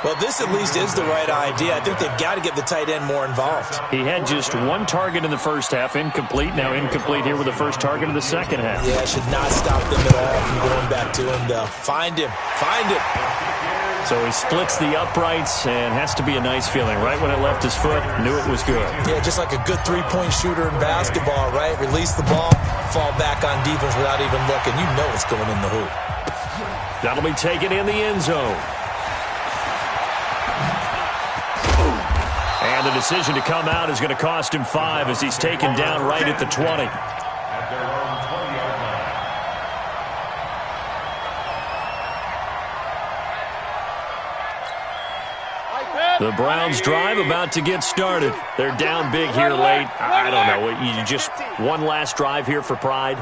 Well, this at least is the right idea. I think they've got to get the tight end more involved. He had just 1 target in the first half, incomplete. Now incomplete here with the first target of the second half. Yeah, should not stop them at all from going back to him, though. Find him. So he splits the uprights and has to be a nice feeling. Right when it left his foot, knew it was good. Yeah, just like a good 3-point shooter in basketball, right? Release the ball, fall back on defense without even looking. You know it's going in the hoop. That'll be taken in the end zone. And the decision to come out is going to cost him 5 as he's taken down right at the 20. The Browns drive about to get started. They're down big here late. I don't know. You just one last drive here for pride?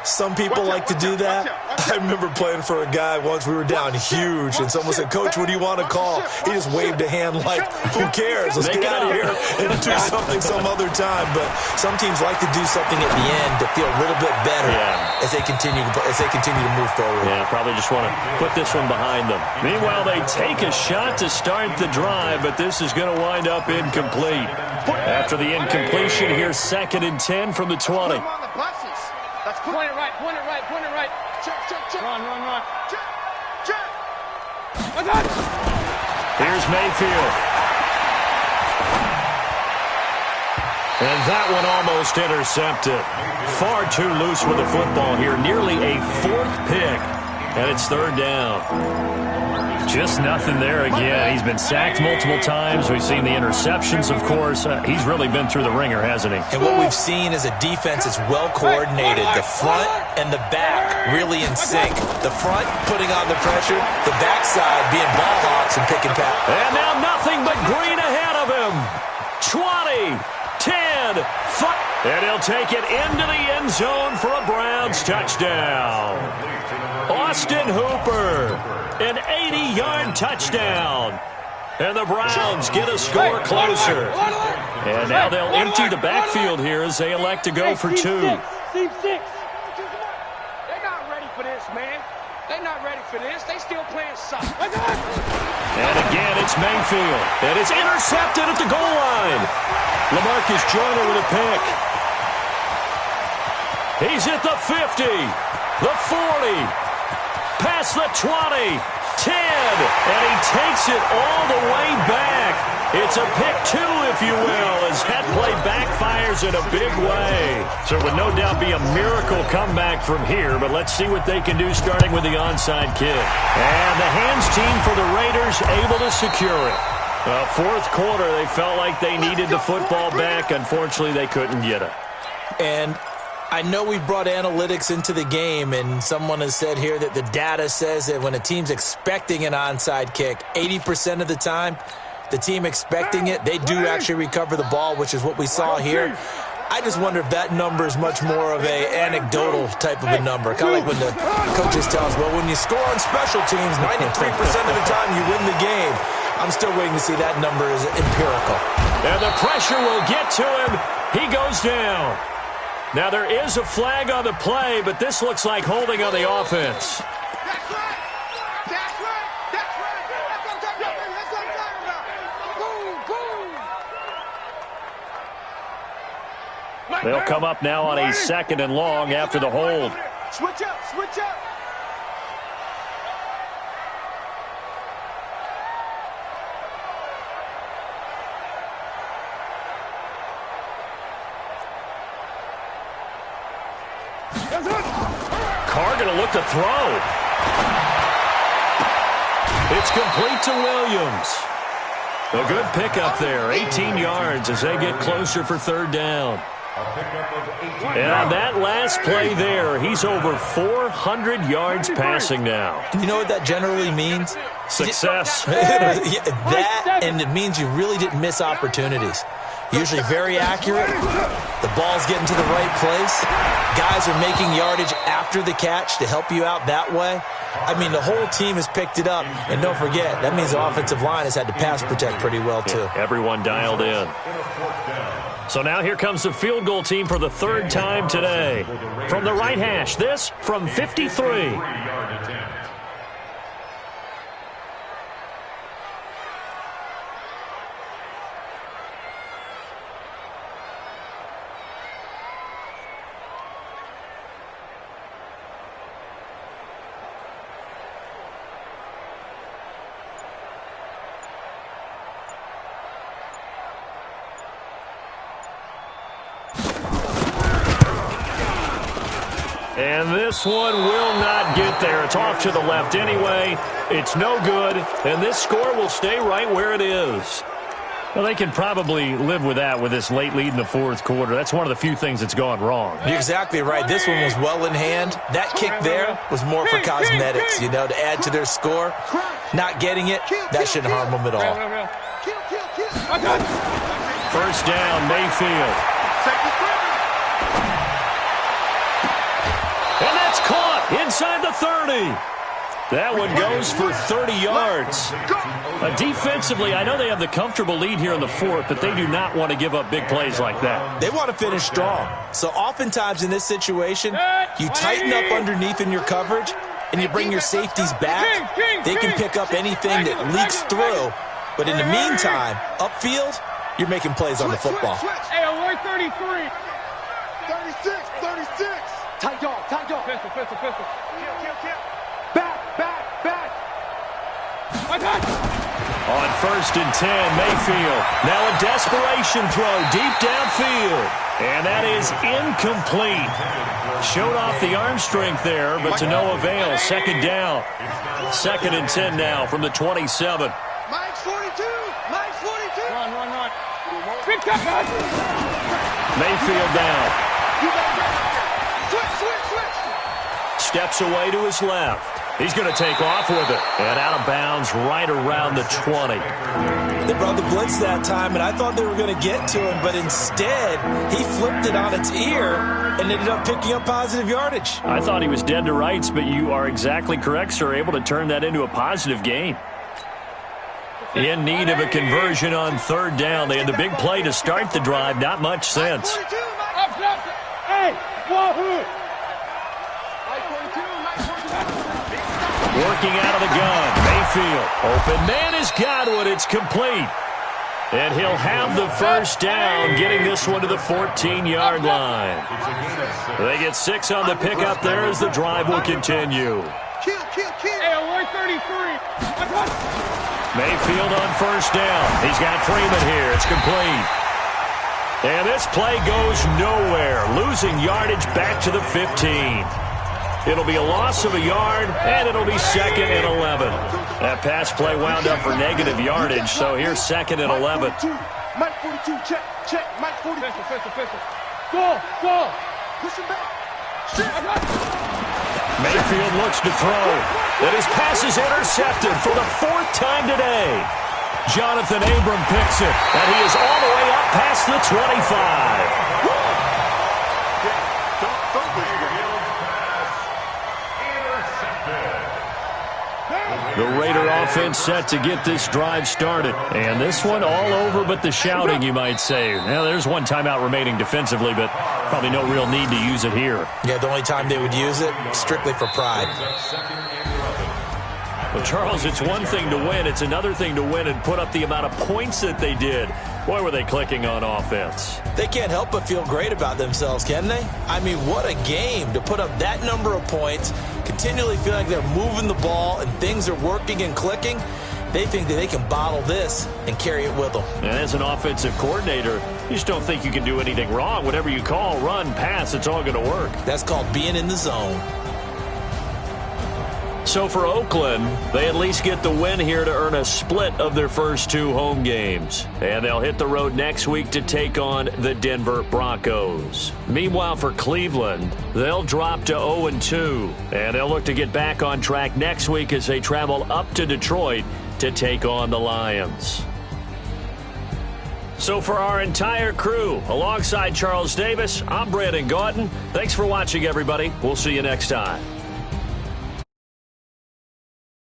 Some people like to do that. I remember playing for a guy once. We were down huge, and someone said, "Coach, what do you want to call?" He just waved a hand like, "Who cares? Let's get out of here and do something some other time." But some teams like to do something at the end to feel a little bit better as they continue to move forward. Yeah, probably just want to put this one behind them. Meanwhile, they take a shot to start the drive, but this is going to wind up incomplete. After the incompletion, here's 2nd and 10 from the 20. Point it right. Check. Run. Check. Here's Mayfield. And that one almost intercepted. Far too loose with the football here. Nearly a 4th pick. And it's 3rd down. Just nothing there again. He's been sacked multiple times. We've seen the interceptions, of course. He's really been through the ringer, hasn't he? And what we've seen is a defense that's well coordinated. The front and the back really in sync. The front putting on the pressure. The backside being ball hawks and pick and pack. And now nothing but green ahead of him. 20, 10, 5. And he'll take it into the end zone for a Browns touchdown. Austin Hooper, an 80-yard touchdown. And the Browns get a score closer. And now they'll empty the backfield here as they elect to go for 2. They're not ready for this, man. They're not ready for this. They still playing soccer. And again, it's Mayfield. And it's intercepted at the goal line. LaMarcus Joyner with a pick. He's at the 50, the 40. Past the 20, 10, and he takes it all the way back. It's a pick 2, if you will, as that play backfires in a big way. So it would no doubt be a miracle comeback from here, but let's see what they can do starting with the onside kick. And the hands team for the Raiders able to secure it. 4th quarter, they felt like they needed the football back. Unfortunately, they couldn't get it. And I know we brought analytics into the game, and someone has said here that the data says that when a team's expecting an onside kick, 80% of the time, the team expecting it, they do actually recover the ball, which is what we saw here. I just wonder if that number is much more of a anecdotal type of a number. Kind of like when the coaches tell us, well, when you score on special teams, 93% of the time you win the game. I'm still waiting to see that number is empirical. And the pressure will get to him. He goes down. Now, there is a flag on the play, but this looks like holding on the offense. That's right. That's right. That's right. That's what I'm talking about. That's what I'm talking about. Boom, boom. They'll come up now on a 2nd and long after the hold. Switch up. Switch up. Carr going to look to throw. It's complete to Williams. A good pickup there, 18 yards as they get closer for 3rd down. And on that last play there, he's over 400 yards passing now. You know what that generally means? Success. That, and it means you really didn't miss opportunities. Usually very accurate. The ball's getting to the right place. Guys are making yardage after the catch to help you out that way. I mean, the whole team has picked it up. And don't forget, that means the offensive line has had to pass protect pretty well, too. Yeah, everyone dialed in. So now here comes the field goal team for the 3rd time today. From the right hash, this from 53. And this one will not get there. It's off to the left anyway. It's no good, and this score will stay right where it is. Well, they can probably live with that with this late lead in the 4th quarter. That's one of the few things that's gone wrong. You're exactly right. This one was well in hand. That kick there was more for cosmetics, you know, to add to their score. Not getting it, that shouldn't harm them at all. 1st down, Mayfield. And that's caught inside the 30. That one goes for 30 yards. Defensively, I know they have the comfortable lead here in the 4th, but they do not want to give up big plays like that. They want to finish strong. So oftentimes in this situation, you tighten up underneath in your coverage, and you bring your safeties back. They can pick up anything that leaks through. But in the meantime, upfield, you're making plays on the football. Hey, alert 33. 36, 36. Tight dog, tight dog. Pistol, pistol, pistol. Kill, kill, kill. Back, back, back. On 1st and 10, Mayfield. Now a desperation throw deep downfield. And that is incomplete. Showed off the arm strength there, but to no avail. Second down. 2nd and 10 now from the 27. Mike's 42. Mike's 42. Run. Big time, Mayfield down. Switch. Steps away to his left. He's going to take off with it. And out of bounds right around the 20. They brought the blitz that time, and I thought they were going to get to him, but instead he flipped it on its ear and ended up picking up positive yardage. I thought he was dead to rights, but you are exactly correct, sir. Able to turn that into a positive gain. In need of a conversion on 3rd down. They had the big play to start the drive. Not much sense. Hey, wahoo! Working out of the gun. Mayfield. Open man is Godwin. It's complete. And he'll have the first down, getting this one to the 14-yard line. They get 6 on the pickup there as the drive will continue. Kill. Hey, 133. Mayfield on 1st down. He's got Freeman here. It's complete. And this play goes nowhere. Losing yardage back to the 15. It'll be a loss of a yard, and it'll be 2nd and 11. That pass play wound up for negative yardage, so here's 2nd and 11. Mike 42, check. Mike 40. Pistol. Go. Push him back. Mayfield looks to throw. And his pass is intercepted for the 4th time today. Jonathan Abram picks it, and he is all the way up past the 25. The Raider offense set to get this drive started. And this one all over but the shouting, you might say. Now, there's one timeout remaining defensively, but probably no real need to use it here. Yeah, the only time they would use it, strictly for pride. Well, Charles, it's one thing to win. It's another thing to win and put up the amount of points that they did. Boy, were they clicking on offense. They can't help but feel great about themselves, can they? I mean, what a game to put up that number of points, continually feel like they're moving the ball and things are working and clicking. They think that they can bottle this and carry it with them. And as an offensive coordinator, you just don't think you can do anything wrong. Whatever you call, run, pass, it's all going to work. That's called being in the zone. So for Oakland, they at least get the win here to earn a split of their first 2 home games. And they'll hit the road next week to take on the Denver Broncos. Meanwhile, for Cleveland, they'll drop to 0-2. And they'll look to get back on track next week as they travel up to Detroit to take on the Lions. So for our entire crew, alongside Charles Davis, I'm Brandon Gaudin. Thanks for watching, everybody. We'll see you next time.